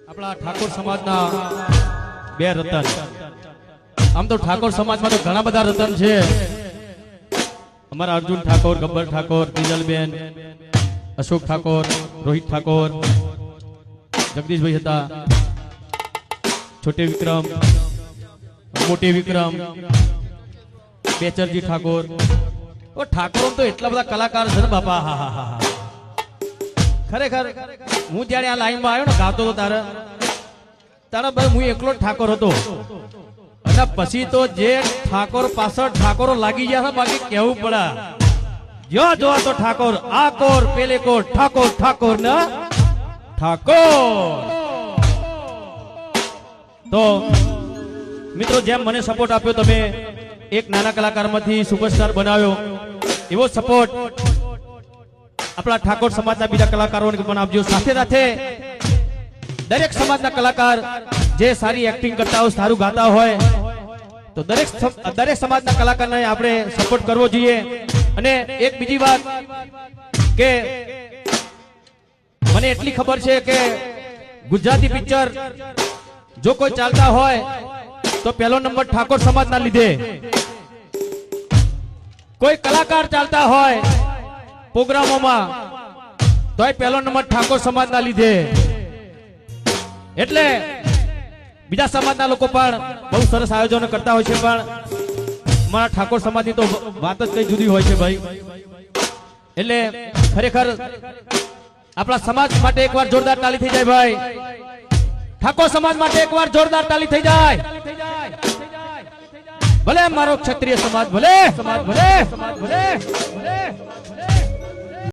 આપણા ઠાકોર સમાજના બે રતન, આમ તો ઠાકોર સમાજમાં તો ઘણા બધા રતન છે. અમારા અર્જુન ઠાકોર, ગબ્બર ઠાકોર, તિજલબેન, અશોક ઠાકોર, રોહિત ઠાકોર, જગદીશભાઈ હતા, છોટે વિક્રમ, મોટે વિક્રમ, બેચરજી ઠાકોર. ઠાકોર તો એટલા બધા કલાકાર છે ને બાપા. હા હા હા, ખરેખર હું જયારે આ લાઈનમાં આવ્યો ને ગાતો હતો તારા ભાઈ હું એકલો ઠાકોર હતો. અને પછી તો જે ઠાકોર પાછળ ઠાકોરો લાગી ગયા છે, બાકી કેવું પડે. જો જો તો ઠાકોર આ કોર પેલે કોર, ઠાકોર ઠાકોર ને ઠાકોર. તો મિત્રો, જેમ મને સપોર્ટ આપ્યો તમે, એક નાના કલાકારમાંથી સુપરસ્ટાર બનાવ્યો, એવો સપોર્ટ આપણા ઠાકોર સમાજના બીજા કલાકારોને પણ આપજો. સાથે સાથે દરેક સમાજના કલાકાર જે સારી એક્ટિંગ કરતા હોય, સારું ગાતા હોય, તો દરેક સમાજના કલાકારને આપણે સપોર્ટ કરવો જોઈએ. અને એક બીજી વાત કે મને એટલી ખબર છે કે ગુજરાતી પિક્ચર જો કોઈ ચાલતા હોય તો પહેલો નંબર ઠાકોર સમાજના લીધે. કોઈ કલાકાર ચાલતા હોય પ્રોગ્રામોમાં તોય પહેલો નંબર ઠાકોર સમાજના લીધે. એટલે બીજા સમાજના લોકો પણ બહુ સરસ આયોજનો કરતા હોય છે, પણ મારા ઠાકોર સમાજની તો વાત જ કઈ જુદી હોય છે ભાઈ. એટલે ખરેખર આપણા સમાજ માટે એકવાર જોરદાર તાળી થઈ જાય ભાઈ. ઠાકોર સમાજ માટે એકવાર જોરદાર તાળી થઈ જાય. ભલે મારો ક્ષત્રિય સમાજ, ભલે સમાજ, ભલે સમાજ, ભલે